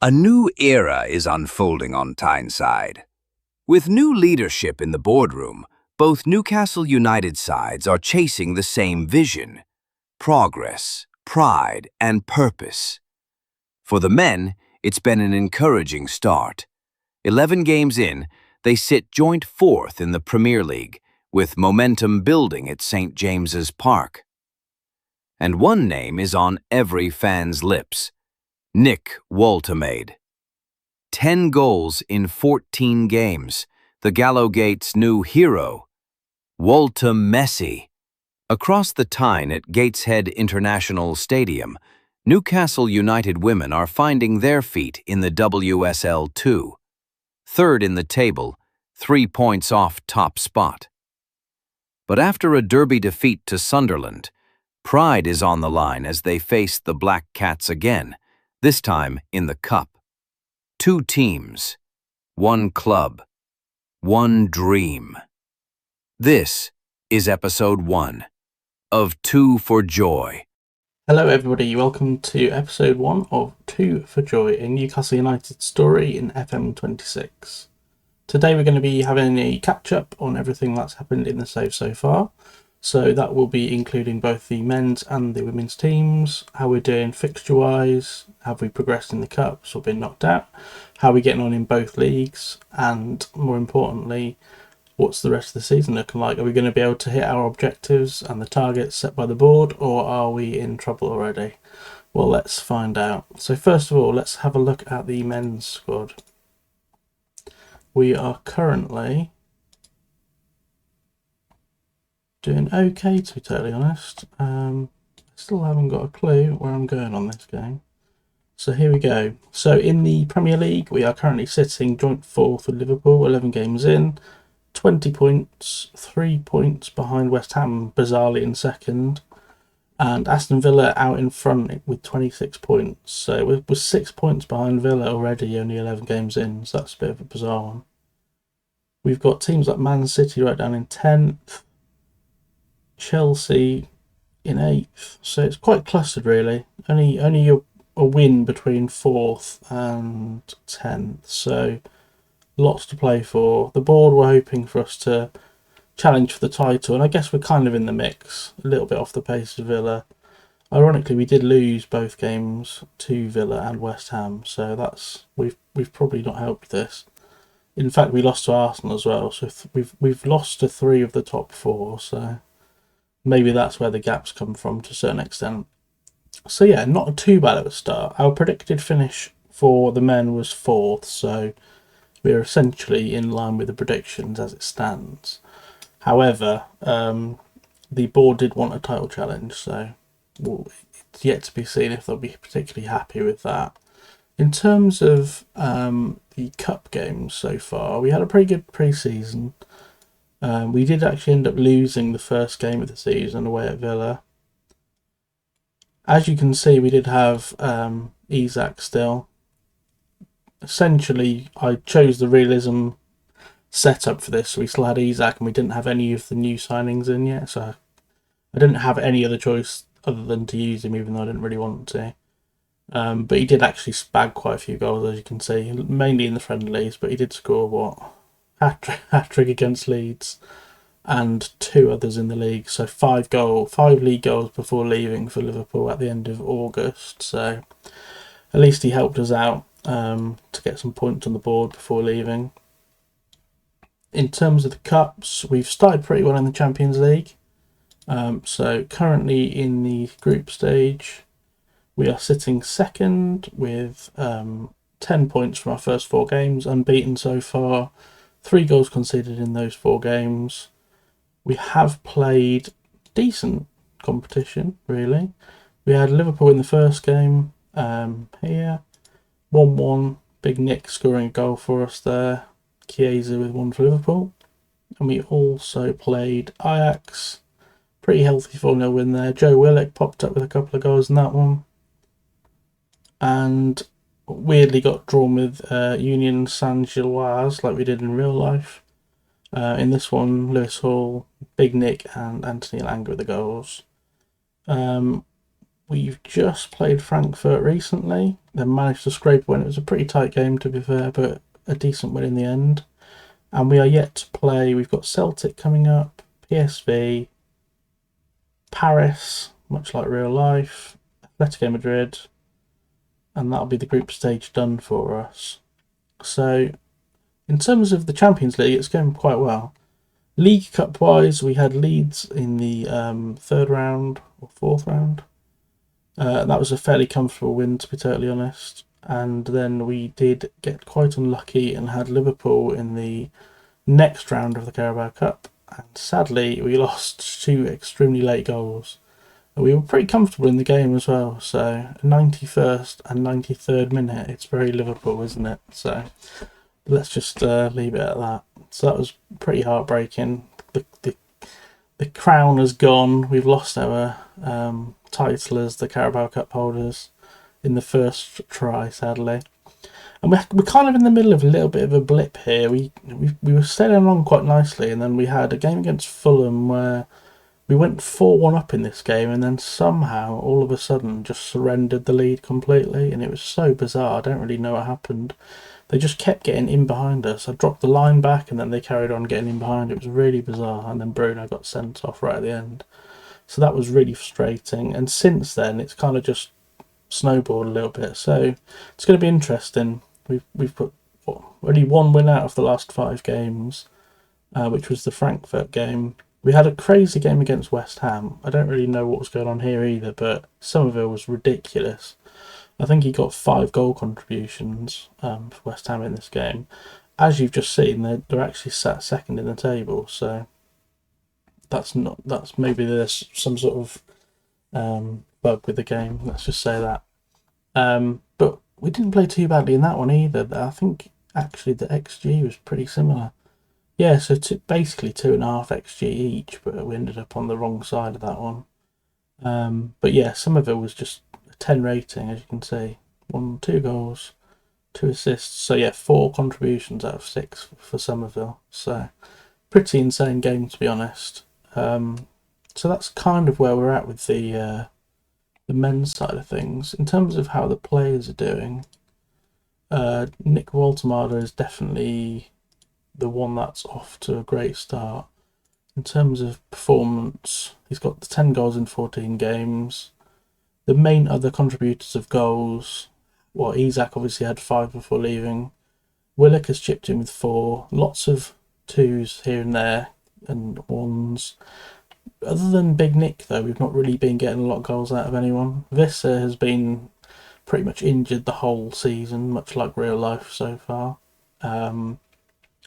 A new era is unfolding on Tyneside. With new leadership in the boardroom, both Newcastle United sides are chasing the same vision: progress, pride, and purpose. For the men, it's been an encouraging start. 11 games in, they sit joint fourth in the Premier League, with momentum building at St. James's Park. And one name is on every fan's lips: Nick Woltemade. 10 goals in 14 games, the Gallowgate's new hero. Woltemessi. Across the Tyne at Gateshead International Stadium, Newcastle United Women are finding their feet in the WSL2. Third in the table, 3 points off top spot. But after a derby defeat to Sunderland, pride is on the line as they face the Black Cats again, this time in the Cup. 2 teams, 1 club, 1 dream. This is episode 1 of 2 for Joy. Hello everybody, welcome to episode 1 of 2 for Joy, a Newcastle United story in FM26. Today we're going to be having a catch-up on everything that's happened in the save so far. So that will be including both the men's and the women's teams, how we're doing fixture-wise, have we progressed in the cups or been knocked out, how we're getting on in both leagues, and more importantly, what's the rest of the season looking like? Are we going to be able to hit our objectives and the targets set by the board, or are we in trouble already? Well, let's find out. So first of all, let's have a look at the men's squad. We are currently doing okay, to be totally honest. I still haven't got a clue where I'm going on this game. So here we go. So in the Premier League, we are currently sitting joint 4th with Liverpool, 11 games in, 20 points, 3 points behind West Ham, bizarrely in second, and Aston Villa out in front with 26 points. So we're 6 points behind Villa already, only 11 games in, so that's a bit of a bizarre one. We've got teams like Man City right down in 10th, Chelsea in 8th, so it's quite clustered really. Only a win between 4th and 10th, so lots to play for. The board were hoping for us to challenge for the title, and I guess we're kind of in the mix, a little bit off the pace of Villa. Ironically, we did lose both games to Villa and West Ham, so that's we've probably not helped this. In fact, we lost to Arsenal as well, so we've lost to 3 of the top 4, so maybe that's where the gaps come from to a certain extent. So yeah, not too bad at the start. Our predicted finish for the men was 4th, so we're essentially in line with the predictions as it stands. However, the board did want a title challenge, so it's yet to be seen if they'll be particularly happy with that. In terms of the cup games so far, we had a pretty good pre-season. We did actually end up losing the first game of the season away at Villa. As you can see, we did have Isaac still. Essentially, I chose the realism setup for this. So we still had Isaac and we didn't have any of the new signings in yet. So I didn't have any other choice other than to use him, even though I didn't really want to. But he did actually bag quite a few goals, as you can see, mainly in the friendlies. But he did score, hat-trick against Leeds and 2 others in the league. So 5 league goals before leaving for Liverpool at the end of August. So at least he helped us out to get some points on the board before leaving. In terms of the cups, we've started pretty well in the Champions League. So currently in the group stage, we are sitting second with 10 points from our first 4 games, unbeaten so far, 3 goals conceded in those 4 games. We have played decent competition, really. We had Liverpool in the first game here, 1-1, Big Nick scoring a goal for us there, Chiesa with 1 for Liverpool. And we also played Ajax, pretty healthy 4-0 win there. Joe Willock popped up with a couple of goals in that one. And weirdly got drawn with Union Saint-Gilloise like we did in real life. In this one, Lewis Hall, Big Nick and Anthony Elanga with the goals. we've just played Frankfurt recently. They managed to scrape a win. It was a pretty tight game, to be fair, but a decent win in the end. And we are yet to play. We've got Celtic coming up, PSV, Paris, much like real life, Atletico Madrid, and that'll be the group stage done for us. So, in terms of the Champions League, it's going quite well. League Cup wise, we had Leeds in the third round or fourth round. That was a fairly comfortable win, to be totally honest. And then we did get quite unlucky and had Liverpool in the next round of the Carabao Cup. And sadly, we lost 2 extremely late goals. We were pretty comfortable in the game as well. So, 91st and 93rd minute, it's very Liverpool, isn't it? So, let's just leave it at that. So that was pretty heartbreaking. The crown has gone. We've lost our title as the Carabao Cup holders in the first try, sadly. And we're kind of in the middle of a little bit of a blip here. We were sailing along quite nicely, and then we had a game against Fulham where we went 4-1 up in this game, and then somehow, all of a sudden, just surrendered the lead completely, and it was so bizarre. I don't really know what happened. They just kept getting in behind us. I dropped the line back, and then they carried on getting in behind. It was really bizarre, and then Bruno got sent off right at the end. So that was really frustrating, and since then, it's kind of just snowballed a little bit. So it's going to be interesting. We've put only 1 win out of the last 5 games, which was the Frankfurt game. We had a crazy game against West Ham. I don't really know what was going on here either, but Somerville was ridiculous. I think he got 5 goal contributions for West Ham in this game. As you've just seen, they're actually sat second in the table, so that's maybe there's some sort of bug with the game. Let's just say that. But we didn't play too badly in that one either. I think actually the XG was pretty similar. Yeah, so basically 2.5 XG each, but we ended up on the wrong side of that one. But yeah, Somerville was just a 10 rating, as you can see. 2 goals, 2 assists. So yeah, 4 contributions out of 6 for Somerville. So pretty insane game, to be honest. So that's kind of where we're at with the men's side of things. In terms of how the players are doing, Nick Woltemade is definitely the one that's off to a great start. In terms of performance, he's got 10 goals in 14 games. The main other contributors of goals, Isak obviously had 5 before leaving. Willock has chipped in with 4. Lots of 2s here and there and 1s. Other than Big Nick, though, we've not really been getting a lot of goals out of anyone. Visser has been pretty much injured the whole season, much like real life so far.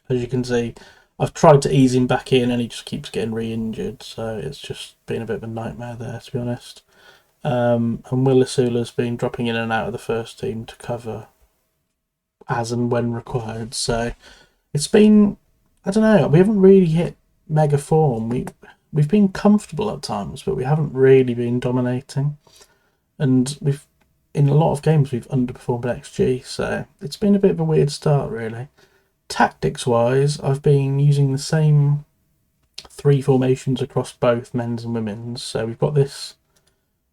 As you can see, I've tried to ease him back in and he just keeps getting re-injured, so it's just been a bit of a nightmare there, to be honest. And Will Asula's been dropping in and out of the first team to cover as and when required, so it's been, I don't know, we haven't really hit mega form. We've been comfortable at times, but we haven't really been dominating, and in a lot of games we've underperformed XG, so it's been a bit of a weird start, really. Tactics wise, I've been using the same 3 formations across both men's and women's. So we've got this.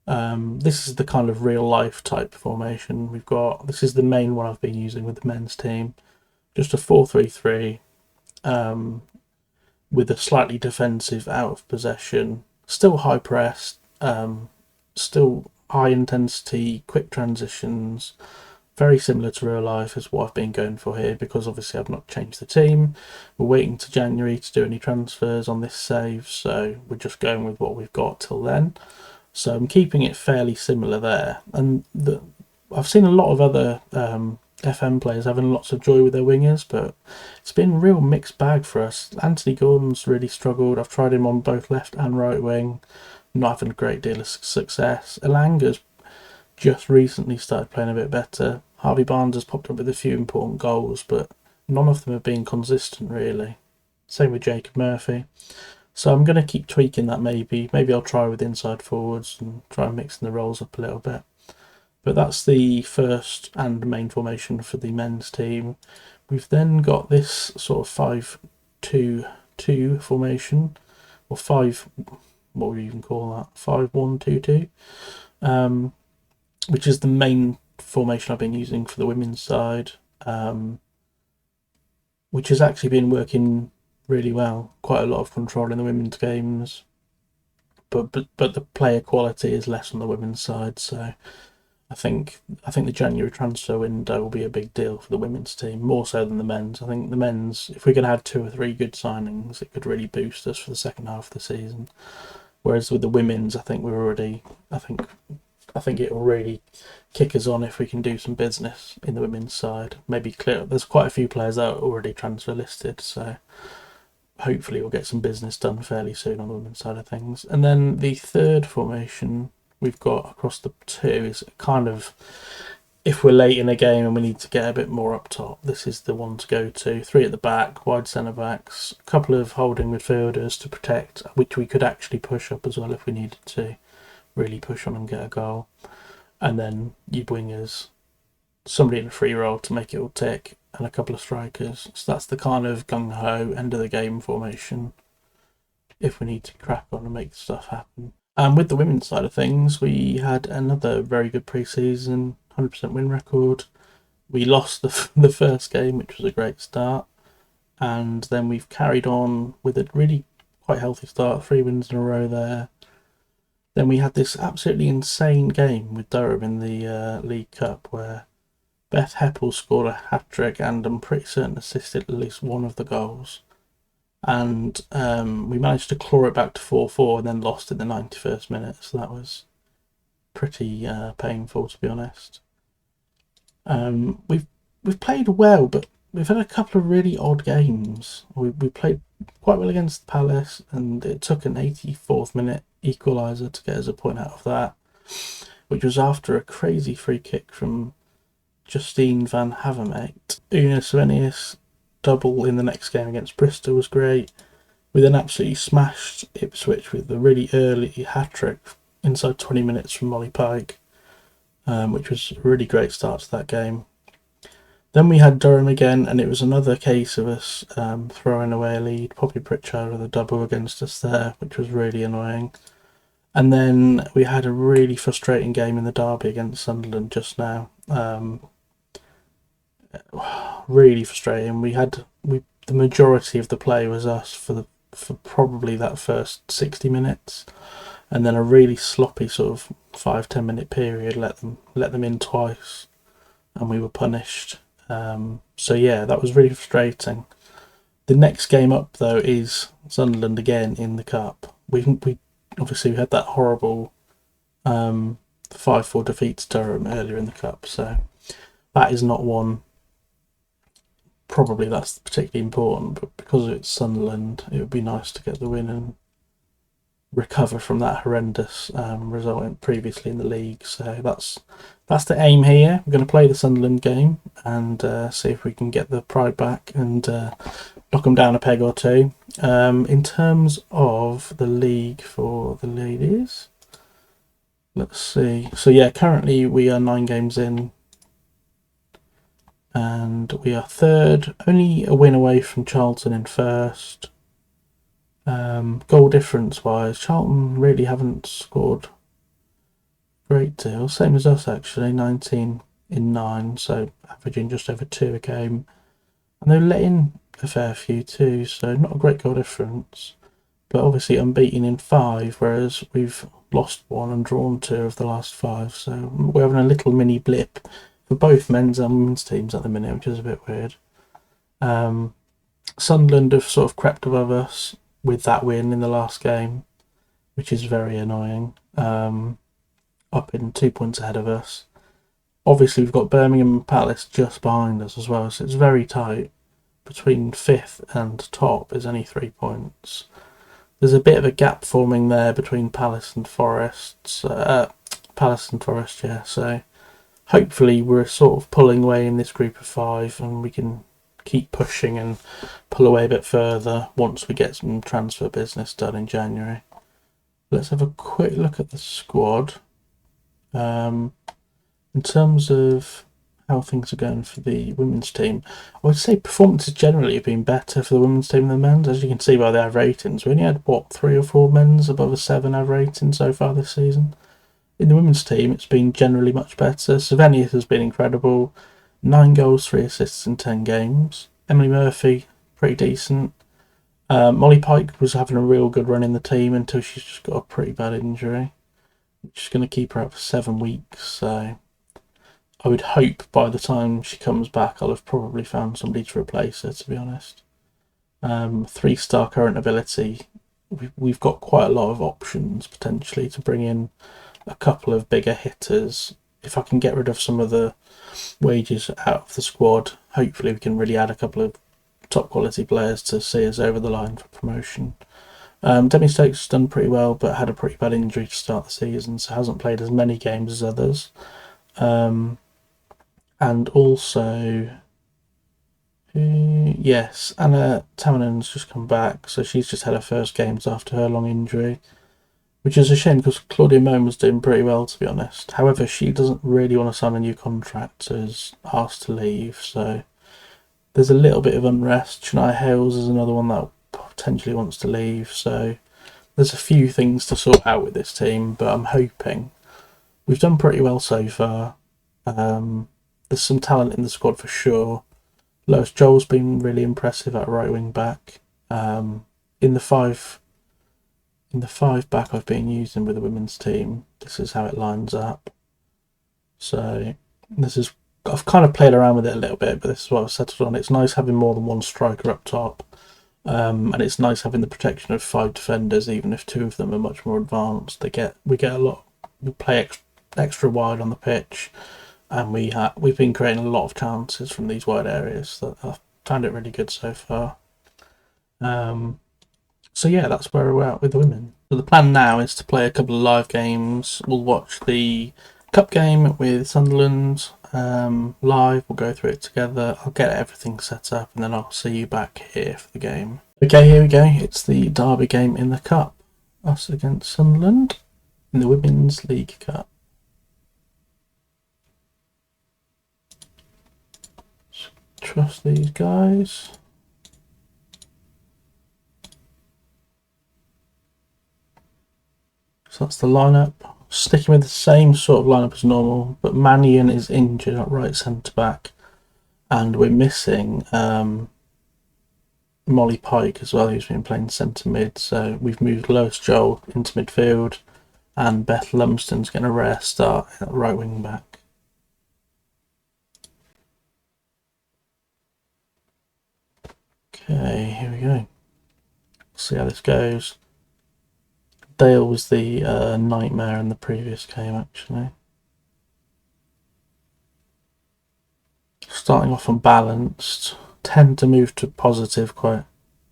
This is the kind of real life type formation. This is the main one I've been using with the men's team. Just a 4-3-3, with a slightly defensive out of possession, still high press, still high intensity, quick transitions. Very similar to real life is what I've been going for here, because obviously I've not changed the team. We're waiting to January to do any transfers on this save, so we're just going with what we've got till then. So I'm keeping it fairly similar there. And I've seen a lot of other FM players having lots of joy with their wingers, but it's been a real mixed bag for us. Anthony Gordon's really struggled. I've tried him on both left and right wing, not having a great deal of success. Elanga's just recently started playing a bit better. Harvey Barnes has popped up with a few important goals, but none of them have been consistent, really. Same with Jacob Murphy. So I'm going to keep tweaking that maybe. Maybe I'll try with inside forwards and try mixing the roles up a little bit. But that's the first and main formation for the men's team. We've then got this sort of 5-2-2 formation, or 5, what would you even call that? 5-1-2-2. which is the main formation I've been using for the women's side, which has actually been working really well. Quite a lot of control in the women's games, but the player quality is less on the women's side. So I think the January transfer window will be a big deal for the women's team, more so than the men's. I think the men's, if we can have 2 or 3 good signings, it could really boost us for the second half of the season. Whereas with the women's, I think it will really kick us on if we can do some business in the women's side. Maybe clear. There's quite a few players that are already transfer listed, so hopefully we'll get some business done fairly soon on the women's side of things. And then the third formation we've got across the 2 is kind of, if we're late in a game and we need to get a bit more up top, this is the one to go to. 3 at the back, wide centre backs, a couple of holding midfielders to protect, which we could actually push up as well if we needed to really push on and get a goal. And then your wingers, somebody in a free role to make it all tick, and a couple of strikers. So that's the kind of gung-ho end of the game formation if we need to crack on and make stuff happen. And with the women's side of things, we had another very good pre-season, 100% win record. We lost the first game, which was a great start, and then we've carried on with a really quite healthy start, 3 wins in a row there. Then we had this absolutely insane game with Durham in the League Cup, where Beth Heppel scored a hat-trick and I'm pretty certain assisted at least one of the goals. And we managed to claw it back to 4-4 and then lost in the 91st minute, so that was pretty painful, to be honest. We've played well, but we've had a couple of really odd games. We played quite well against Palace, and it took an 84th minute equaliser to get us a point out of that, which was after a crazy free kick from Justine van Havermaet. Una Svenius double in the next game against Bristol was great. We then absolutely smashed Ipswich with a really early hat-trick inside 20 minutes from Molly Pike, which was a really great start to that game. Then we had Durham again, and it was another case of us throwing away a lead. Poppy Pritchard with a double against us there, which was really annoying. And then we had a really frustrating game in the derby against Sunderland just now. Really frustrating. The majority of the play was us for probably that first 60 minutes, and then a really sloppy sort of 5-10 minute period let them in twice, and we were punished. So yeah, that was really frustrating. The next game up though is Sunderland again in the cup. We obviously had that horrible 5-4 defeat to Durham earlier in the cup, so that is not one. Probably that's particularly important, but because it's Sunderland, it would be nice to get the win and recover from that horrendous result previously in the league. So that's the aim here. We're going to play the Sunderland game and see if we can get the pride back and knock them down a peg or two. In terms of the league for the ladies, let's see. So yeah, currently we are 9 games in, and we are 3rd, only a win away from Charlton in 1st. Goal difference wise, Charlton really haven't scored a great deal, same as us actually, 19 in 9, so averaging just over 2 a game, and they're letting a fair few too, so not a great goal difference, but obviously unbeaten in 5, whereas we've lost 1 and drawn 2 of the last 5, so we're having a little mini blip for both men's and women's teams at the minute, which is a bit weird. Sunderland have sort of crept above us with that win in the last game, which is very annoying. Up in 2 points ahead of us. Obviously we've got Birmingham and Palace just behind us as well, so it's very tight. Between 5th and top is only 3 points. There's a bit of a gap forming there between Palace and Forest. Yeah, so hopefully we're sort of pulling away in this group of 5 and we can keep pushing and pull away a bit further once we get some transfer business done in January. Let's have a quick look at the squad. In terms of how things are going for the women's team, I would say performances generally have been better for the women's team than the men's. As you can see by their ratings, we only had 3 or 4 men's above a 7 av rating so far this season. in the women's team, it's been generally much better. Savenius has been incredible. 9 goals, 3 assists in 10 games. Emily Murphy, pretty decent. Molly Pike was having a real good run in the team until she's just got a pretty bad injury, which is going to keep her out for 7 weeks. So I would hope by the time she comes back, I'll have probably found somebody to replace her, to be honest. 3-star current ability. We've got quite a lot of options potentially to bring in a couple of bigger hitters. If I can get rid of some of the wages out of the squad, hopefully we can really add a couple of top quality players to see us over the line for promotion. Demi Stokes has done pretty well, but had a pretty bad injury to start the season, so hasn't played as many games as others. And also, yes, Anna Tamanen's just come back, so she's just had her first games after her long injury, which is a shame because Claudia Moan was doing pretty well, to be honest. However, she doesn't really want to sign a new contract, so is asked to leave, so there's a little bit of unrest. Shania Hales is another one that potentially wants to leave, so there's a few things to sort out with this team, but I'm hoping we've done pretty well so far. There's some talent in the squad for sure. Lois Joel's been really impressive at right wing back. In the five back I've been using with the women's team, this is how it lines up. So I've kind of played around with it a little bit, but this is what I've settled on. It's nice having more than one striker up top, and it's nice having the protection of 5 defenders, even if 2 of them are much more advanced. We play extra wide on the pitch, and we've been creating a lot of chances from these wide areas. So I've found it really good so far. So yeah, that's where we're at with the women. So the plan now is to play a couple of live games. We'll watch the cup game with Sunderland live. We'll go through it together. I'll get everything set up, and then I'll see you back here for the game. Okay, here we go. It's the derby game in the cup. Us against Sunderland in the Women's League Cup. Trust these guys. So that's the lineup. Sticking with the same sort of lineup as normal, but Mannion is injured at right centre back, and we're missing Molly Pike as well, who's been playing centre mid. So we've moved Lois Joel into midfield, and Beth Lumsden's getting a rare start at right wing back. Okay, here we go. See how this goes. Dale was the nightmare in the previous game, actually. Starting off unbalanced. Tend to move to positive quite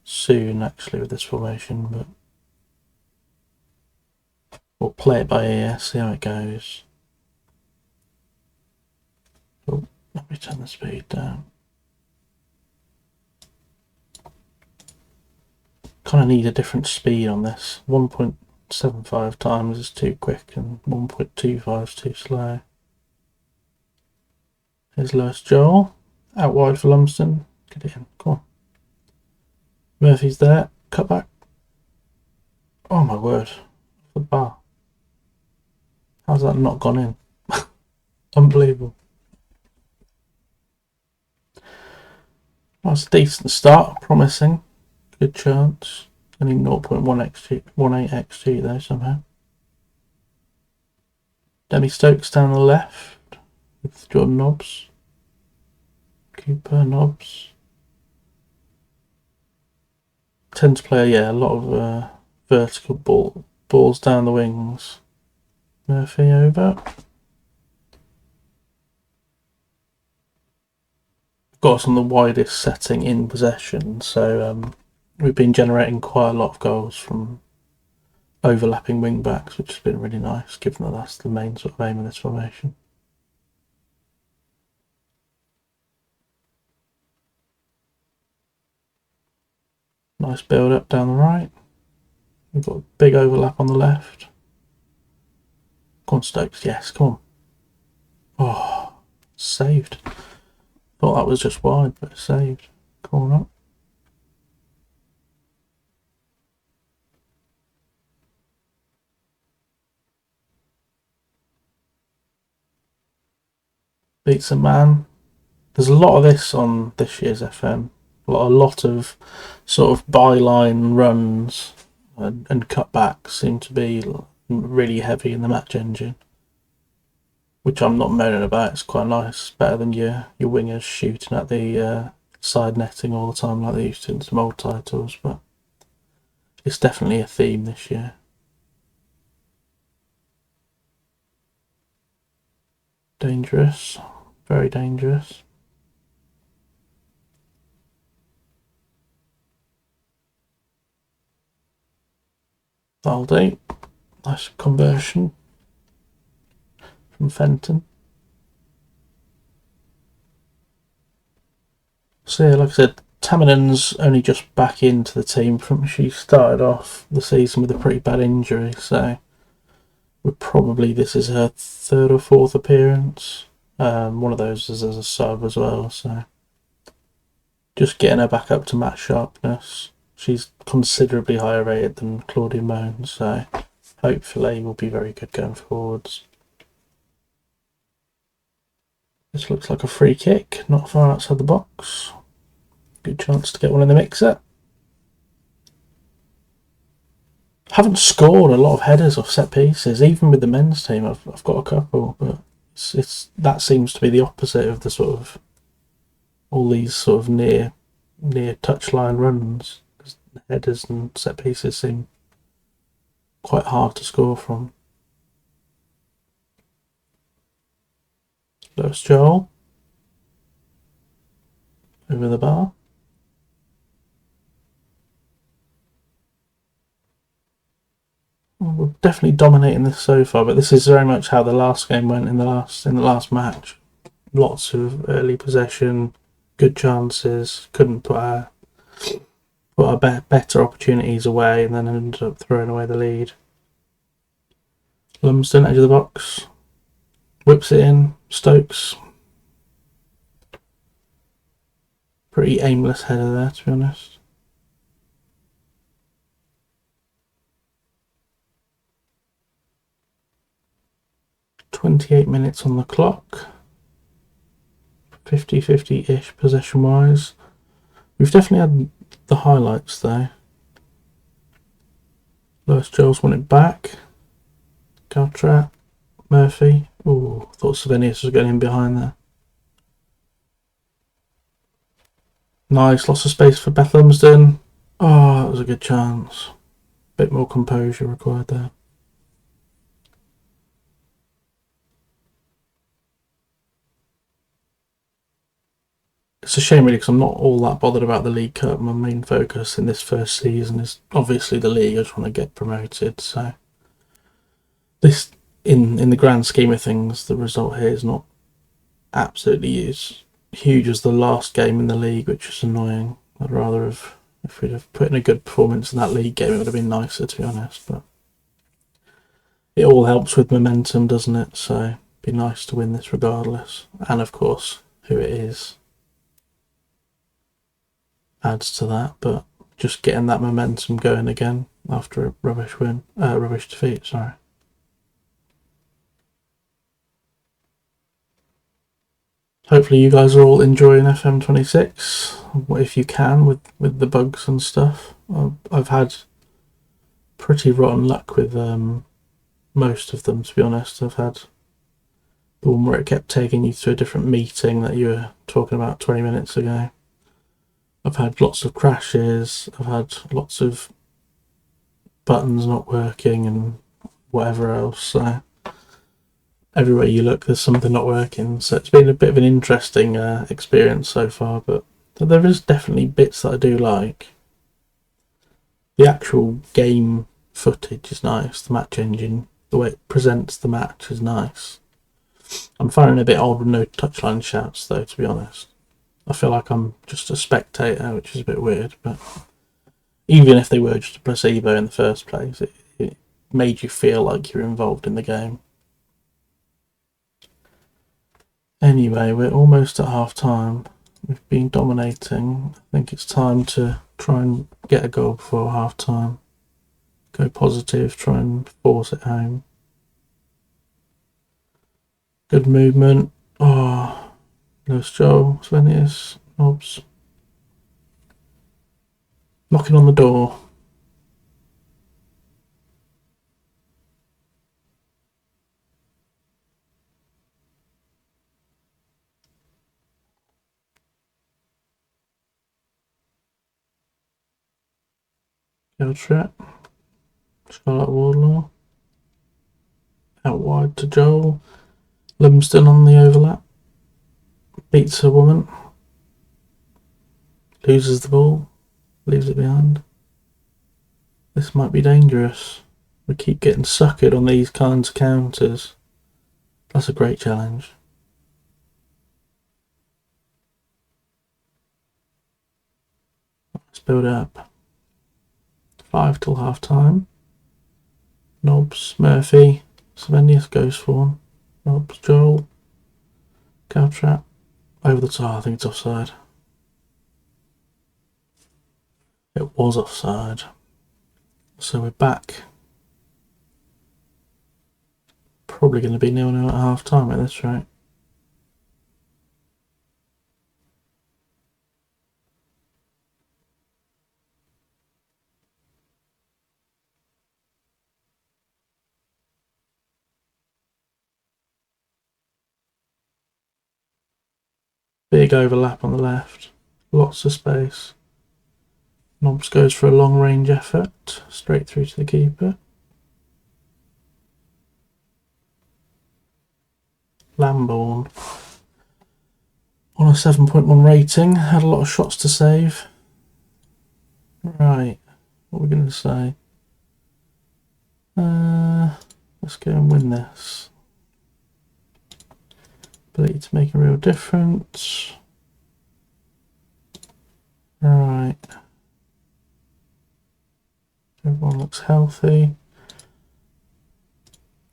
soon, actually, with this formation, but we'll play it by ear, see how it goes. Oh, let me turn the speed down. Kind of need a different speed on this. 1.75 times is too quick and 1.25 is too slow. Here's Lois Joel. Out wide for Lumsden. Get it in. Come on. Murphy's there. Cut back. Oh my word. The bar. How's that not gone in? Unbelievable. That's a decent start. Promising. Good chance. Only 0.1 XG, 18 XG though somehow. Demi Stokes down the left with Jordan Nobbs. Cooper Nobbs. Tend to play, a lot of vertical balls down the wings. Murphy over. Got us on the widest setting in possession, so we've been generating quite a lot of goals from overlapping wing backs, which has been really nice, given that that's the main sort of aim of this formation. Nice build up down the right. We've got a big overlap on the left. Come on, Stokes, yes, come on. Oh, saved. Thought that was just wide, but saved. Come on up. beats a man. There's a lot of this on this year's FM. A lot of sort of byline runs and cutbacks seem to be really heavy in the match engine, which I'm not moaning about. It's quite nice. Better than your wingers shooting at the side netting all the time like they used to in some old titles, but it's definitely a theme this year. Dangerous. Very dangerous. That'll do. Nice conversion from Fenton. So yeah, like I said, Tamanen's only just back into the team from she started off the season with a pretty bad injury, so this is her third or fourth appearance. One of those is as a sub as well, so just getting her back up to match sharpness. She's considerably higher rated than Claudia Moan, so hopefully will be very good going forwards. This looks like a free kick, not far outside the box. Good chance to get one in the mixer. Haven't scored a lot of headers off set pieces, even with the men's team. I've got a couple, but that seems to be the opposite of the sort of all these sort of near touchline runs. Headers and set pieces seem quite hard to score from. Lewis Joel over the bar. We're definitely dominating this so far, but this is very much how the last game went in the last match. Lots of early possession, good chances, couldn't put our better opportunities away, and then ended up throwing away the lead. Lumsden, edge of the box, whips it in. Stokes, pretty aimless header there, to be honest. "28 minutes on the clock, 50-50-ish possession wise. We've definitely had the highlights though. Lewis Jones won it back. Caltrat, Murphy. Ooh, thought Savinius was getting in behind there. Nice, lots of space for Beth Lumsden. Oh, that was a good chance. Bit more composure required there. It's a shame really, because I'm not all that bothered about the League Cup. My main focus in this first season is obviously the league. I just want to get promoted, so this, in the grand scheme of things, the result here is not absolutely as huge as the last game in the league, which is annoying. I'd rather have, if we'd have put in a good performance in that league game, it would have been nicer, to be honest, but it all helps with momentum, doesn't it? So it'd be nice to win this regardless, and of course who it is adds to that, but just getting that momentum going again after a rubbish defeat, sorry. Hopefully you guys are all enjoying FM26, if you can, with the bugs and stuff. I've had pretty rotten luck with most of them, to be honest. I've had the one where it kept taking you to a different meeting that you were talking about 20 minutes ago. I've had lots of crashes, I've had lots of buttons not working and whatever else, so everywhere you look there's something not working, so it's been a bit of an interesting experience so far, but there is definitely bits that I do like. The actual game footage is nice, the match engine, the way it presents the match is nice. I'm finding it a bit old with no touchline shouts though, to be honest. I feel like I'm just a spectator, which is a bit weird, but even if they were just a placebo in the first place, it made you feel like you're involved in the game. Anyway, we're almost at half time. We've been dominating. I think it's time to try and get a goal before half time. Go positive, try and force it home. Good movement. Oh, Lewis Joel, Svenius, Nobbs. Knocking on the door. Giltrap. Charlotte Wardlaw. Out wide to Joel. Lumsden on the overlap. Beats a woman. Loses the ball. Leaves it behind. This might be dangerous. We keep getting suckered on these kinds of counters. That's a great challenge. Let's build it up. 5 till half time. Nobbs, Murphy, Svenius goes for one. Nobbs, Joel, Caltrap, over the top. I think it's offside. It was offside. So we're back. Probably going to be 0-0 at half time at this rate. Big overlap on the left. Lots of space. Nobbs goes for a long range effort. Straight through to the keeper. Lambourne. On a 7.1 rating. Had a lot of shots to save. Right. What are we going to say? Let's go and win this. Ability to make a real difference. Right. Everyone looks healthy.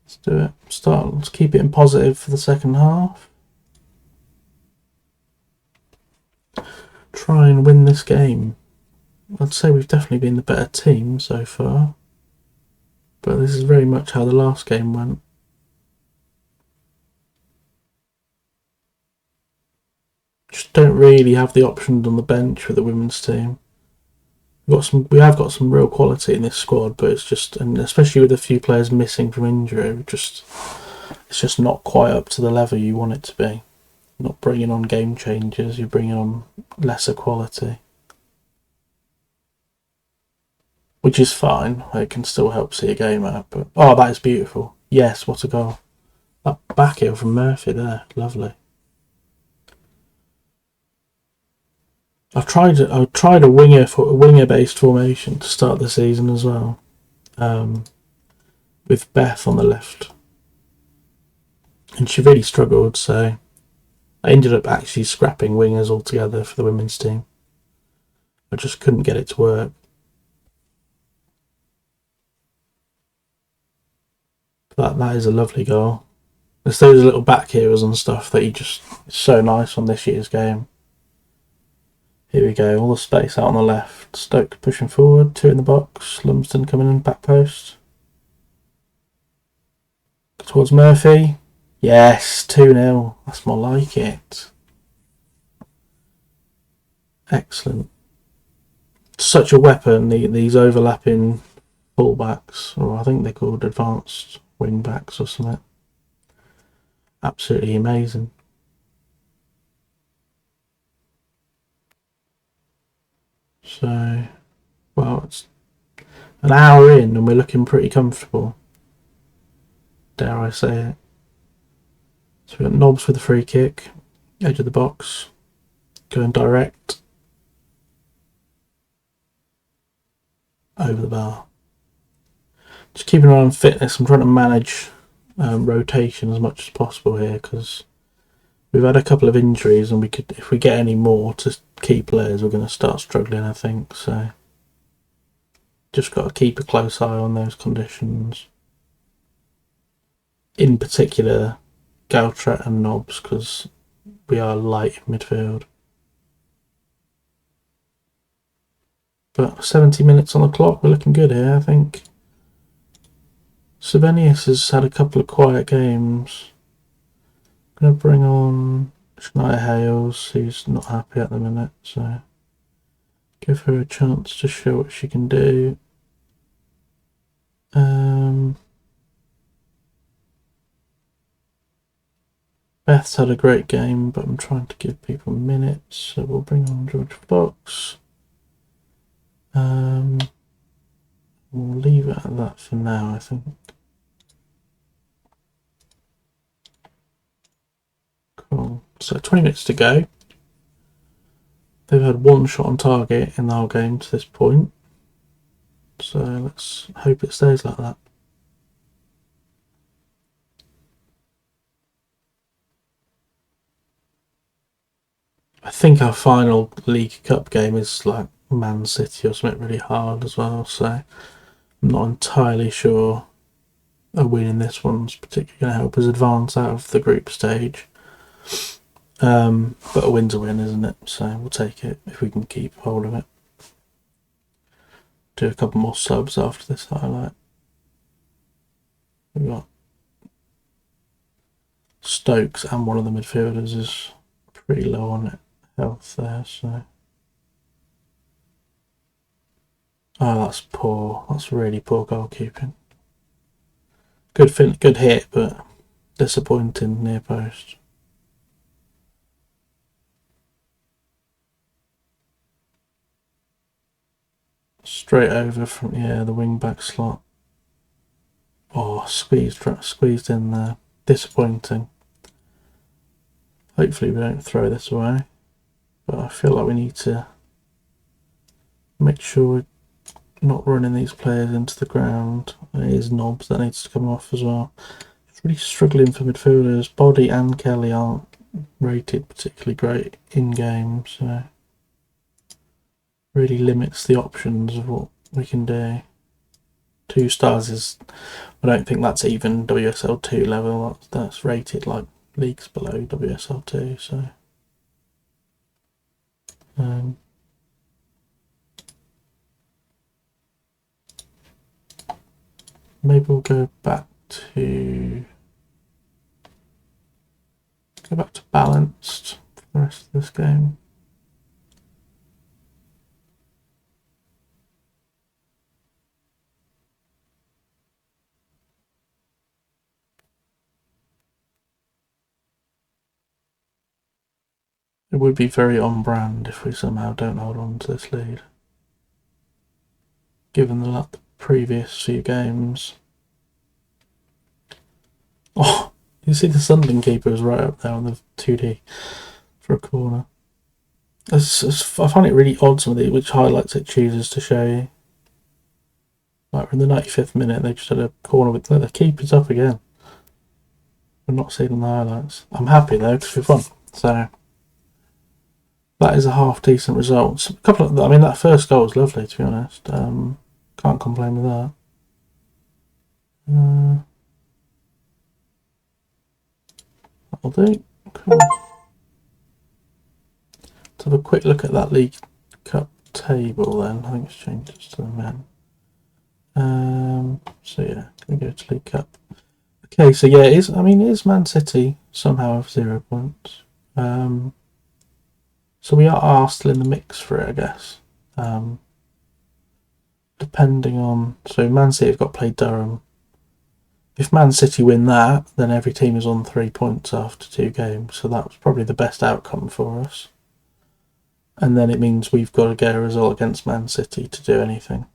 Let's do it. Let's keep it in positive for the second half. Try and win this game. I'd say we've definitely been the better team so far. But this is very much how the last game went. Just don't really have the options on the bench with the women's team. We have got some real quality in this squad, but it's just, and especially with a few players missing from injury, it's just not quite up to the level you want it to be. You're not bringing on game changers, you're bringing on lesser quality, which is fine. It can still help see a game out. But oh, that is beautiful. Yes, what a goal! That back heel from Murphy there, lovely. I've tried a winger-based formation to start the season as well, with Beth on the left, and she really struggled. So I ended up actually scrapping wingers altogether for the women's team. I just couldn't get it to work. But that is a lovely goal. It's those little back heels and stuff that it's so nice on this year's game. Here we go, all the space out on the left. Stoke pushing forward, 2 in the box. Lumsden coming in, back post. Towards Murphy. Yes, 2-0. That's more like it. Excellent. Such a weapon, these overlapping fullbacks, or I think they're called advanced wing backs or something. Absolutely amazing. So, well, it's an hour in and we're looking pretty comfortable. Dare I say it. So we've got Nobbs with a free kick. Edge of the box. Going direct. Over the bar. Just keeping an eye on fitness. I'm trying to manage rotation as much as possible here because we've had a couple of injuries and if we get any more to key players, we're going to start struggling, I think. So just got to keep a close eye on those conditions. In particular, Galtrat and Nobbs, because we are light in midfield. But 70 minutes on the clock, we're looking good here, I think. Svenius has had a couple of quiet games. going to bring on Shania Hales, who's not happy at the minute, so give her a chance to show what she can do. Beth's had a great game, but I'm trying to give people minutes, so we'll bring on George Fox. We'll leave it at that for now, I think. Cool. So 20 minutes to go. They've had one shot on target in the whole game to this point. So let's hope it stays like that. I think our final League Cup game is like Man City or something really hard as well, so I'm not entirely sure a win in this one's particularly going to help us advance out of the group stage. But a win's a win, isn't it? So we'll take it if we can keep hold of it. Do a couple more subs after this highlight. We've got Stokes and one of the midfielders is pretty low on health there, so. Oh, that's poor. That's really poor goalkeeping. Good hit, but disappointing near post. Straight over from the wing back slot. Oh, squeezed in there. Disappointing. Hopefully we don't throw this away, but I feel like we need to make sure we're not running these players into the ground. It is Knobs that needs to come off as well. It's really struggling for midfielders. Body and Kelly aren't rated particularly great in game, so really limits the options of what we can do. 2 stars is, I don't think that's even WSL2 level. That's rated like leagues below WSL2, so maybe we'll go back to balanced for the rest of this game. It would be very on brand if we somehow don't hold on to this lead, given the previous few games. Oh, you see the Sunderland keeper is right up there on the 2D for a corner. I find it really odd, some of which highlights it chooses to show you. Like in the 95th minute, they just had a corner with the keeper's up again. We're not seeing the highlights. I'm happy though because we've won. So that is a half decent result. That first goal was lovely, to be honest. Can't complain with that. That'll do. Cool. Let's have a quick look at that League Cup table then. I think it's changed to the men. So yeah, can we go to League Cup? Okay, so yeah, it is Man City somehow have 0 points. So we are still in the mix for it, I guess. Depending on... So Man City have got to play Durham. If Man City win that, then every team is on 3 points after 2 games. So that was probably the best outcome for us. And then it means we've got to get a result against Man City to do anything.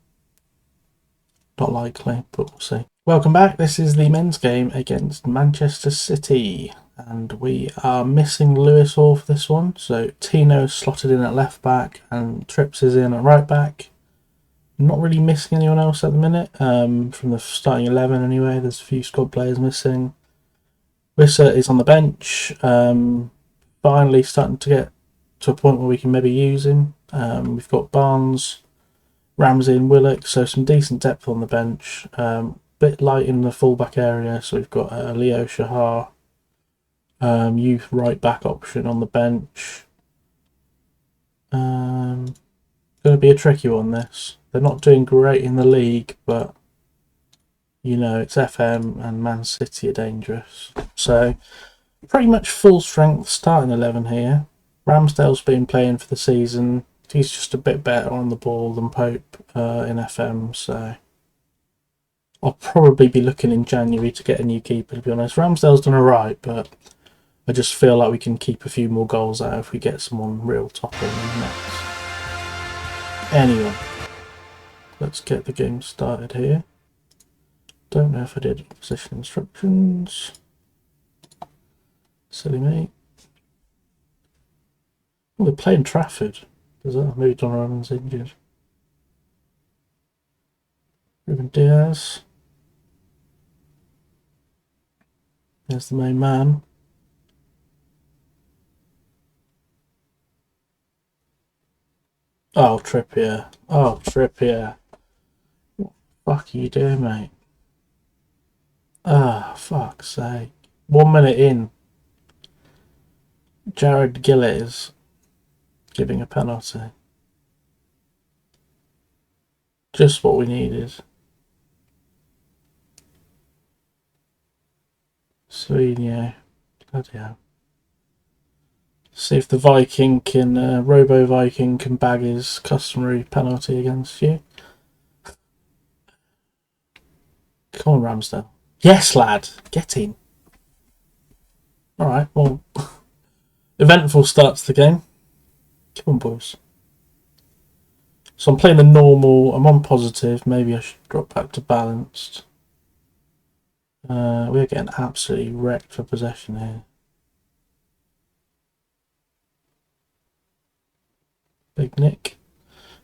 Not likely, but we'll see. Welcome back. This is the men's game against Manchester City. And we are missing Lewis Hall for this one. So Tino slotted in at left back and Trips is in at right back. Not really missing anyone else at the minute. From the starting 11 anyway, there's a few squad players missing. Wissa is on the bench. Finally starting to get to a point where we can maybe use him. We've got Barnes, Ramsey and Willock, so some decent depth on the bench. Bit light in the fullback area, so we've got Leo Shahar, youth right back option on the bench. Going to be a tricky one, this. They're not doing great in the league, but you know, it's FM and Man City are dangerous. So pretty much full strength starting 11 here. Ramsdale's been playing for the season. He's just a bit better on the ball than Pope in FM, so I'll probably be looking in January to get a new keeper, to be honest. Ramsdale's done alright, but I just feel like we can keep a few more goals out if we get someone real top in next. Anyway, let's get the game started here. Don't know if I did position instructions. Silly me. Oh, they're playing Trafford. Does that? Maybe Donovan's injured. Ruben Diaz. There's the main man. Oh, Trippier. Oh, Trippier. What the fuck are you doing, mate? Ah, fuck's sake. 1 minute in. Jared Gillett is giving a penalty. Just what we needed. Slovenia. Bloody hell. See if the Viking can, Robo Viking can bag his customary penalty against you. Come on, Ramsdale. Yes, lad. Get in. Alright, well, eventful start to the game. Come on, boys. So I'm playing the normal. I'm on positive. Maybe I should drop back to balanced. We're getting absolutely wrecked for possession here. Big Nick,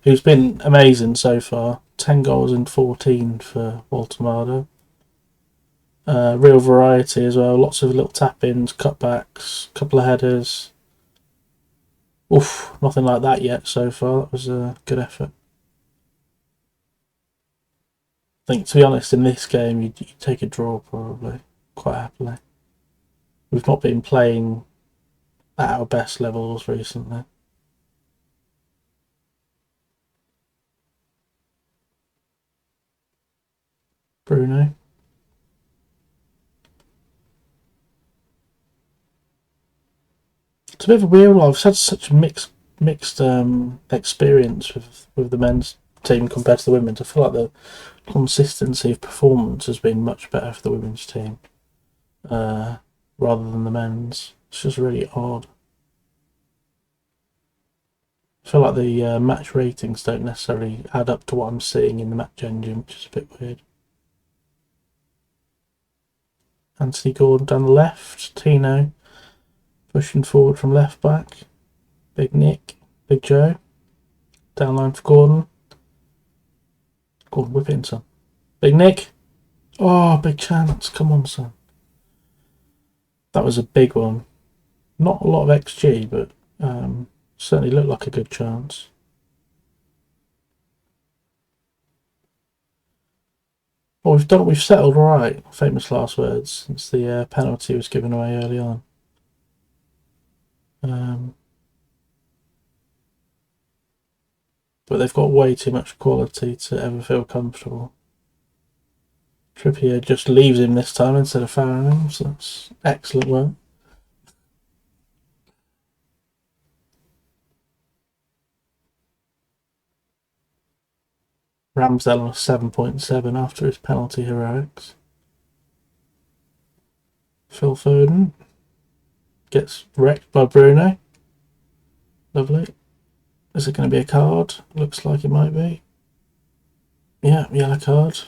who's been amazing so far. 10 goals in 14 for Woltemade. Real variety as well. Lots of little tap-ins, cutbacks, couple of headers. Oof, nothing like that yet so far. That was a good effort. I think, to be honest, in this game, you'd take a draw probably, quite happily. We've not been playing at our best levels recently. Bruno. It's a bit of a weird one. I've had such a mixed experience with the men's team compared to the women's. I feel like the consistency of performance has been much better for the women's team rather than the men's. It's just really odd. I feel like the match ratings don't necessarily add up to what I'm seeing in the match engine, which is a bit weird. Anthony Gordon down the left. Tino pushing forward from left back. Big Nick. Big Joe. Down line for Gordon. Gordon, whip it in, son. Big Nick. Oh, big chance. Come on, son. That was a big one. Not a lot of XG, but certainly looked like a good chance. Well, we've settled all right. Famous last words since the penalty was given away early on. But they've got way too much quality to ever feel comfortable. Trippier just leaves him this time instead of fouling him, so that's excellent work. Ramsdale on a 7.7 after his penalty heroics. Phil Foden gets wrecked by Bruno. Lovely. Is it going to be a card? Looks like it might be. Yeah, yellow card.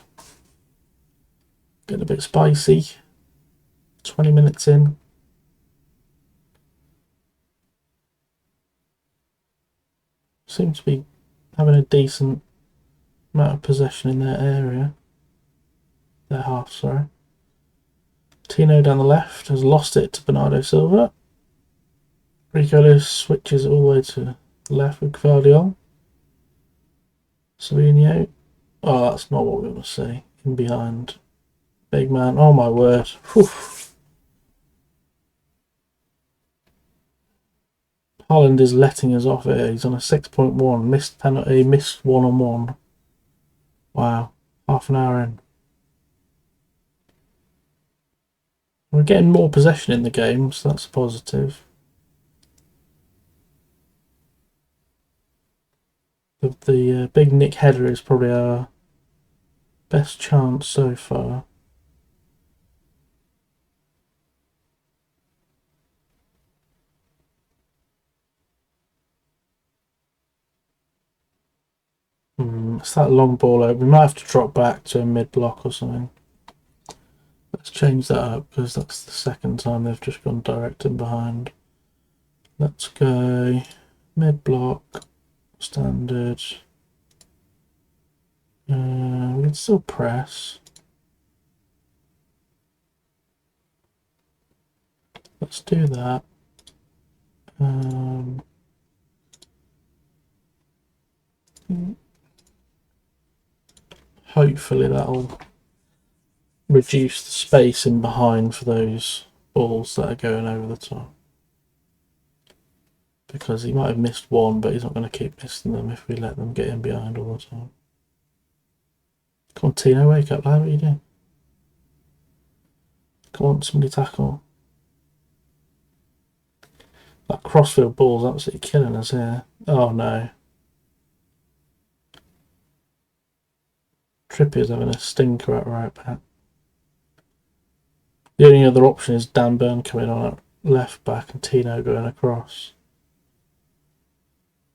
Getting a bit spicy. 20 minutes in. Seem to be having a decent amount of possession in their area. Their half, sorry. Tino down the left has lost it to Bernardo Silva. Rico switches all the way to the left with Guardiola. Savinho. Oh, that's not what we want to see. In behind. Big man. Oh my word. Whew. Holland is letting us off here. He's on a 6.1. Missed penalty, missed one-on-one. Wow. Half an hour in. We're getting more possession in the game, so that's a positive. The big Nick header is probably our best chance so far. It's that long ball out. We might have to drop back to a mid-block or something. Let's change that up, because that's the second time they've just gone direct in behind. Let's go mid-block, standard. We can still press. Let's do that. Hopefully that'll reduce the space in behind for those balls that are going over the top. Because he might have missed one, but he's not going to keep missing them if we let them get in behind all the time. Come on, Tino, wake up, lad. What are you doing? Come on, somebody tackle. That crossfield ball's absolutely killing us here. Oh no. Trippier's having a stinker at right back. The only other option is Dan Burn coming on at left back and Tino going across.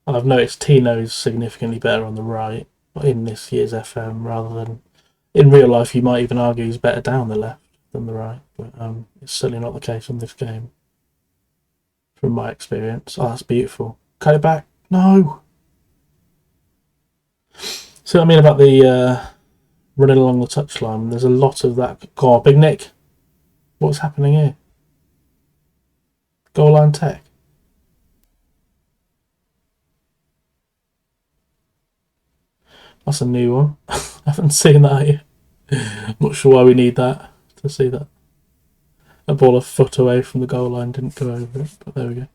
I've noticed Tino is significantly better on the right in this year's FM, rather than in real life. You might even argue he's better down the left than the right, but it's certainly not the case in this game from my experience. Oh, that's beautiful. Cut it back. No. So I mean about the running along the touchline, there's a lot of that. God, Big Nick, what's happening here? Goal line tech. That's a new one. I haven't seen that yet. I'm not sure why we need that to see that. A ball a foot away from the goal line didn't go over it, but there we go.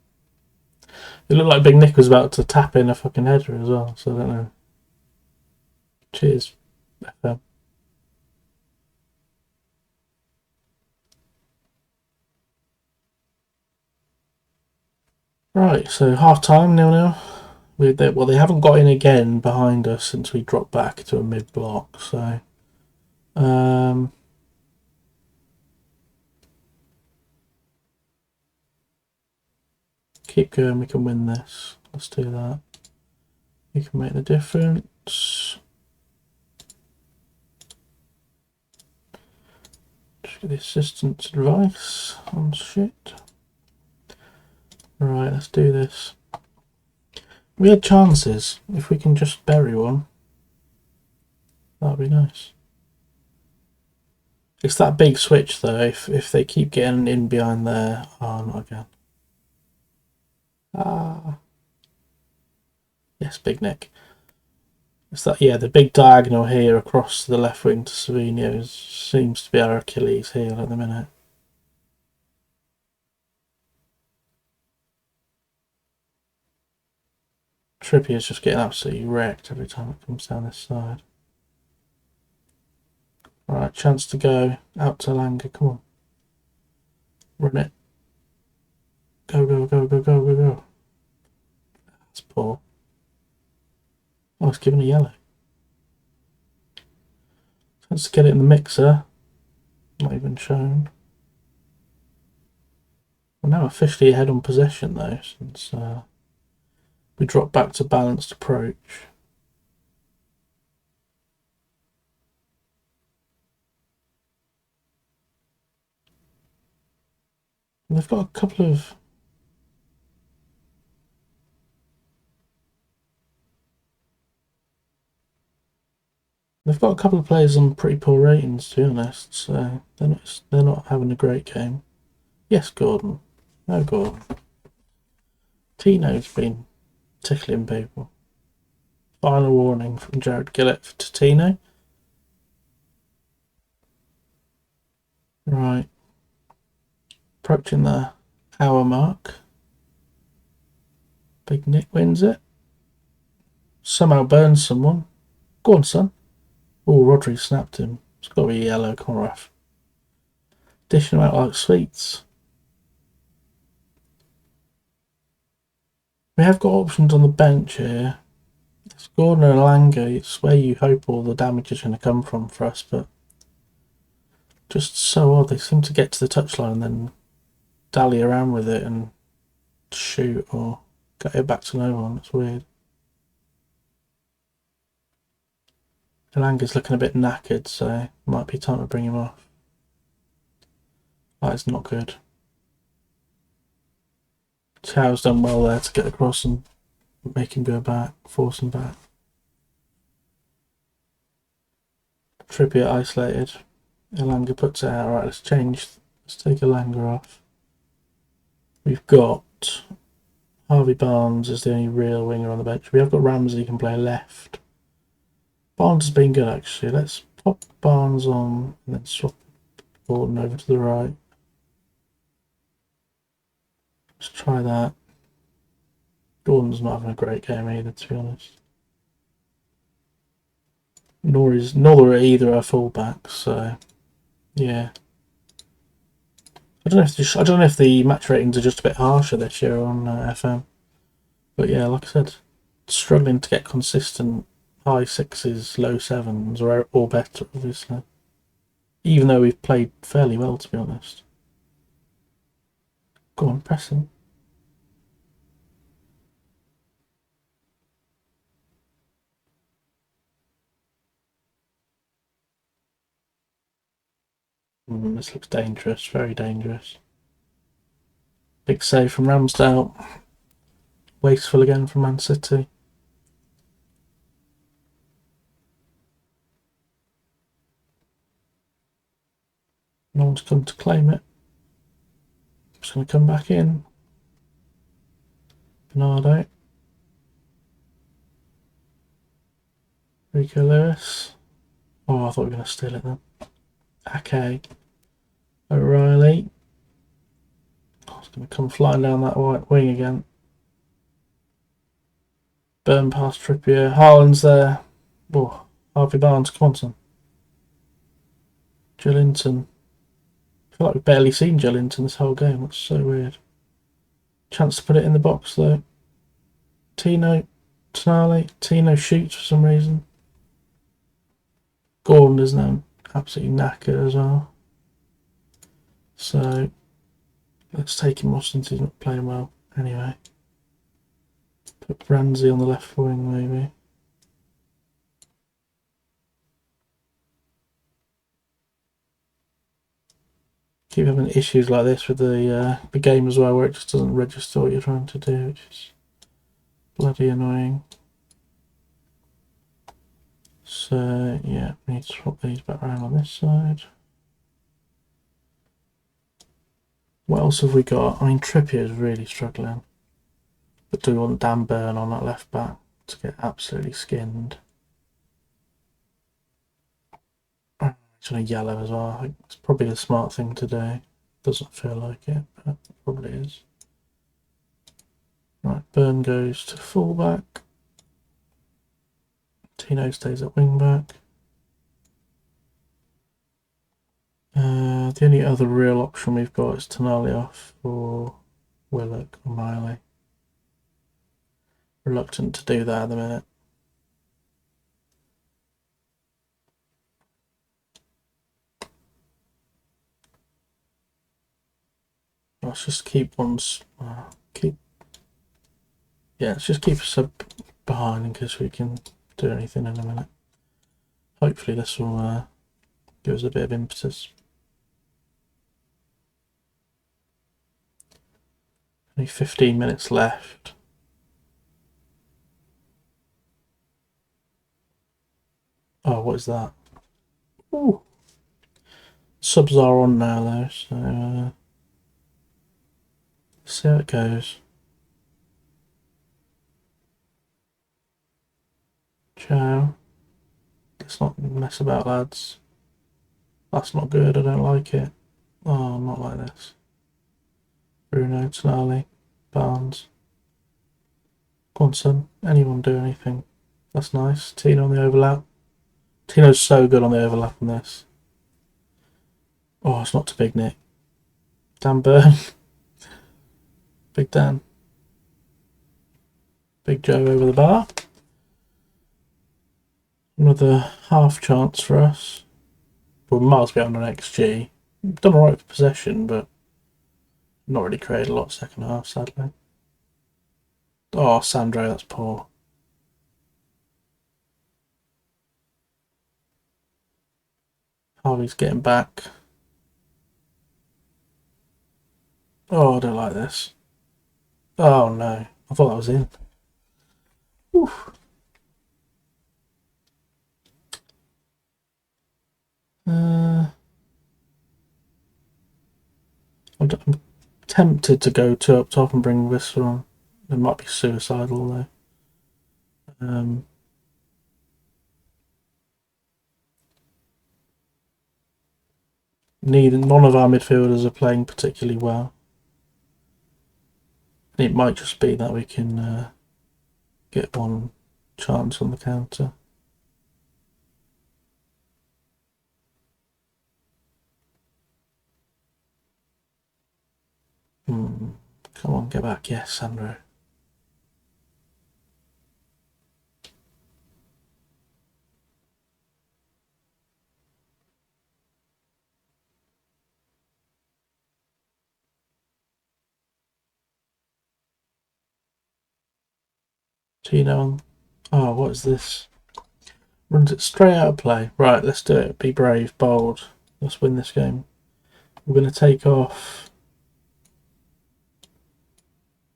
It looked like Big Nick was about to tap in a fucking header as well, so I don't know. Cheers, FM. Right, so half time, 0-0. Well, they haven't got in again behind us since we dropped back to a mid block, so keep going, we can win this. Let's do that. We can make the difference. Just get the assistant's advice on shit. Right, let's do this. We had chances. If we can just bury one, that'd be nice. It's that big switch though. If they keep getting in behind there, oh, not again. Yes, Big Nick. It's that, yeah, the big diagonal here across the left wing to Savinho seems to be our Achilles heel at the minute. Trippier's just getting absolutely wrecked every time it comes down this side. Alright, chance to go out to Langer, come on. Run it. Go, go, go, go, go, go, go. That's poor. Oh, it's given a yellow. Chance to get it in the mixer. Not even shown. We're now officially ahead on possession though, since we dropped back to balanced approach. And they've got a couple of players on pretty poor ratings, to be honest, so they're not having a great game. Yes, Gordon. No, Gordon. Tino's been tickling people. Final warning from Jared Gillett to Tino. Right. Approaching the hour mark. Big Nick wins it. Somehow burns someone. Go on, son. Oh, Rodri snapped him. It's got to be yellow. Come on, ref. Dishing them out like sweets. We have got options on the bench here. It's Gordon and Elanga. It's where you hope all the damage is going to come from for us, but just so odd. They seem to get to the touchline and then dally around with it and shoot or get it back to no one. It's weird. Elanga's looking a bit knackered, so it might be time to bring him off. That is not good. Chow's done well there to get across and make him go back, force him back. Trippier isolated. Elanga puts it out. Right, let's change. Let's take Elanga off. We've got Harvey Barnes is the only real winger on the bench. We have got Ramsey who can play left. Barnes has been good actually. Let's pop Barnes on and then swap Gordon over to the right. Let's try that. Gordon's not having a great game either, to be honest. Nor are either our fullbacks, so yeah. I don't know if the match ratings are just a bit harsher this year on FM, but yeah, like I said, struggling to get consistent high sixes, low sevens, or better, obviously. Even though we've played fairly well, to be honest. Go on, press him. This looks dangerous, very dangerous. Big save from Ramsdale. Wasteful again from Man City. No one's come to claim it. Just going to come back in. Bernardo. Rico Lewis. Oh, I thought we were going to steal it then. Okay. O'Reilly. Oh, it's going to come flying down that right wing again. Burn past Trippier. Haaland's there. Oh, Harvey Barnes, come on, son. Joelinton. I feel like we've barely seen Joelinton this whole game. That's so weird. Chance to put it in the box though. Tonali. Tino shoots for some reason. Gordon is now absolutely knackered as well. So let's take him off since he's not playing well anyway. Put Ramsey on the left wing maybe. Keep having issues like this with the game as well, where it just doesn't register what you're trying to do, which is bloody annoying. So yeah, we need to swap these back around on this side. What else have we got? I mean, Trippier is really struggling. But do we want Dan Burn on that left back to get absolutely skinned? It's on a yellow as well. I think it's probably the smart thing to do. Doesn't feel like it, but it probably is. Right, Burn goes to fullback. Tino stays at wing back. The only other real option we've got is Tonali off for Willock or Miley. Reluctant to do that at the minute. Let's just keep ones. Let's just keep a sub behind in case we can do anything in a minute. Hopefully this will give us a bit of impetus. Only 15 minutes left. Oh, what is that? Ooh. Subs are on now though, so let's see how it goes. Ciao. Let's not mess about, lads. That's not good, I don't like it. Oh, not like this. Bruno, Tonali, Barnes. Go on, son. Anyone do anything. That's nice. Tino on the overlap. Tino's so good on the overlap on this. Oh, it's not too big, Nick. Dan Burn. Big Dan. Big Joe over the bar. Another half chance for us. We're miles behind on XG. Done alright with possession, but not really created a lot second half, sadly. Oh, Sandro, that's poor. Harvey's getting back. Oh, I don't like this. Oh no, I thought that was in. Oof. I'm tempted to go two up top and bring this on. It might be suicidal though. None of our midfielders are playing particularly well. It might just be that we can get one chance on the counter. Come on, get back. Yes, Sandro. Tino. Oh, what is this? Runs it straight out of play. Right, let's do it. Be brave, bold. Let's win this game. We're going to take off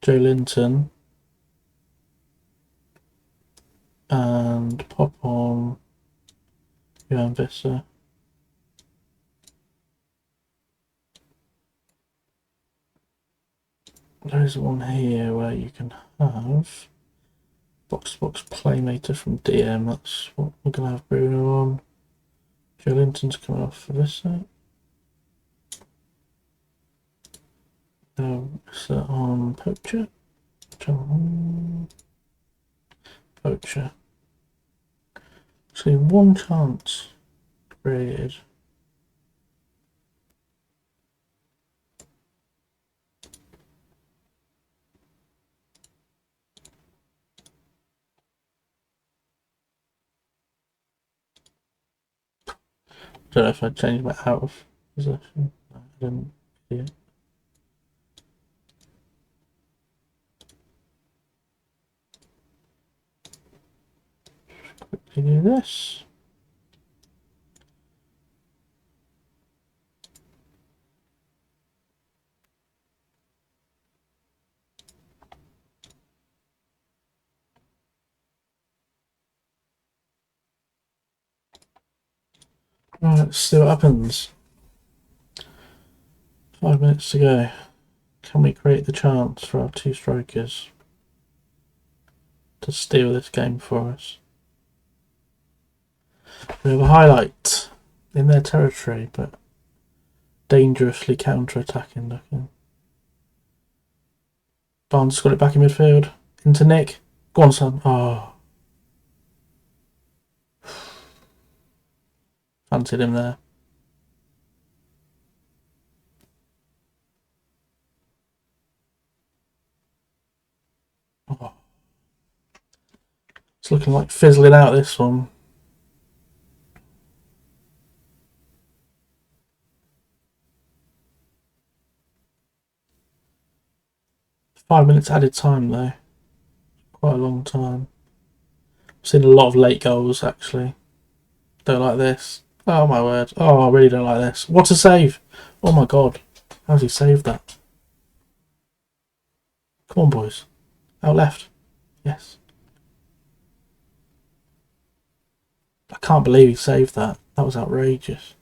Joe Linton and pop on Johan Visser. There is one here where you can have box-to-box playmaker from DM. That's what we're going to have Bruno on. Joe Linton's coming off for Visser. Visser on Poacher. Poacher. So one chance created. I don't know if I changed my out of possession. No, I didn't see it. Quickly do this. Right, let's see what happens. 5 minutes to go. Can we create the chance for our two strikers to steal this game for us? We have a highlight in their territory, but dangerously counter-attacking looking. Barnes got it back in midfield. Into Nick. Go on, son. Oh. Fancied him there. Oh. It's looking like fizzling out this one. Five minutes added time though. Quite a long time. I've seen a lot of late goals actually. Don't like this. Oh my word. Oh, I really don't like this. What a save. Oh my god. How's he saved that? Come on, boys. Out left. Yes. I can't believe he saved that. That was outrageous.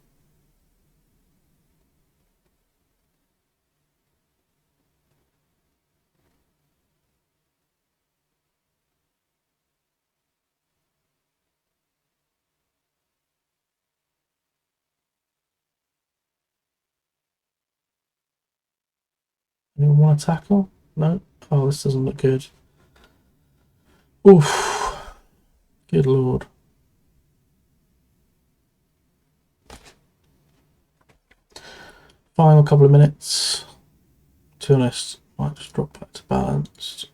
Anyone want to tackle? No? Oh, this doesn't look good. Oof. Good lord. Final couple of minutes. To be honest, might just drop back to balanced.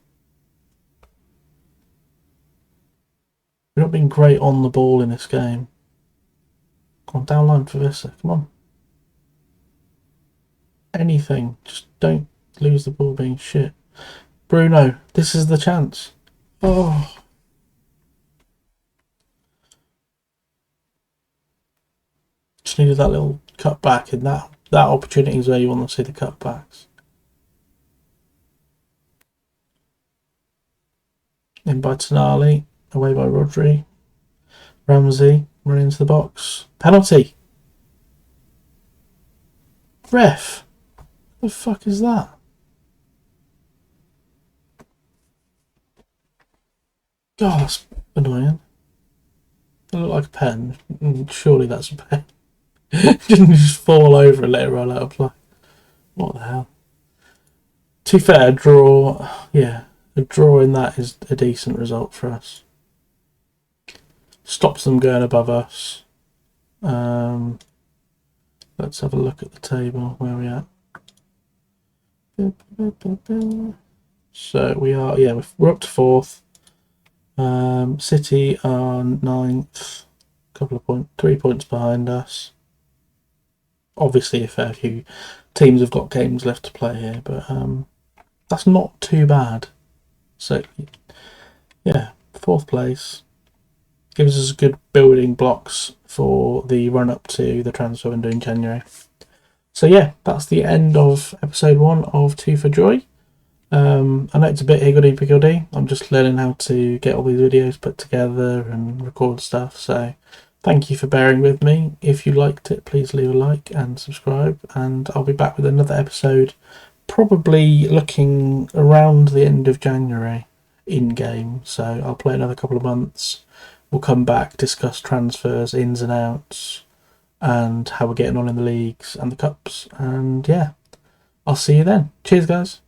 We've not been great on the ball in this game. Come on, down line for Vissa, come on. Anything, just don't lose the ball being shit. Bruno, this is the chance. Oh. Just needed that little cut back, and that opportunity is where you want to see the cutbacks. In by Tonali, away by Rodri. Ramsey running into the box. Penalty. Ref. What the fuck is that? God, that's annoying. It looked like a pen. Surely that's a pen. Didn't just fall over and let it roll out of play. What the hell? To be fair, a draw. Yeah, a draw in that is a decent result for us. Stops them going above us. Let's have a look at the table. Where are we at? So we are. Yeah, we're up to 4th. City are 9th. Couple of points, 3 points behind us. Obviously, a fair few teams have got games left to play here, but that's not too bad. So, yeah, 4th place gives us good building blocks for the run-up to the transfer window in January. So, yeah, that's the end of episode 1 of Two for Joy. I know it's a bit higgledy-piggledy. I'm just learning how to get all these videos put together and record stuff, so thank you for bearing with me. If you liked it, please leave a like and subscribe, and I'll be back with another episode, probably looking around the end of January in-game. So I'll play another couple of months. We'll come back, discuss transfers, ins and outs, and how we're getting on in the leagues and the cups. And yeah, I'll see you then. Cheers, guys.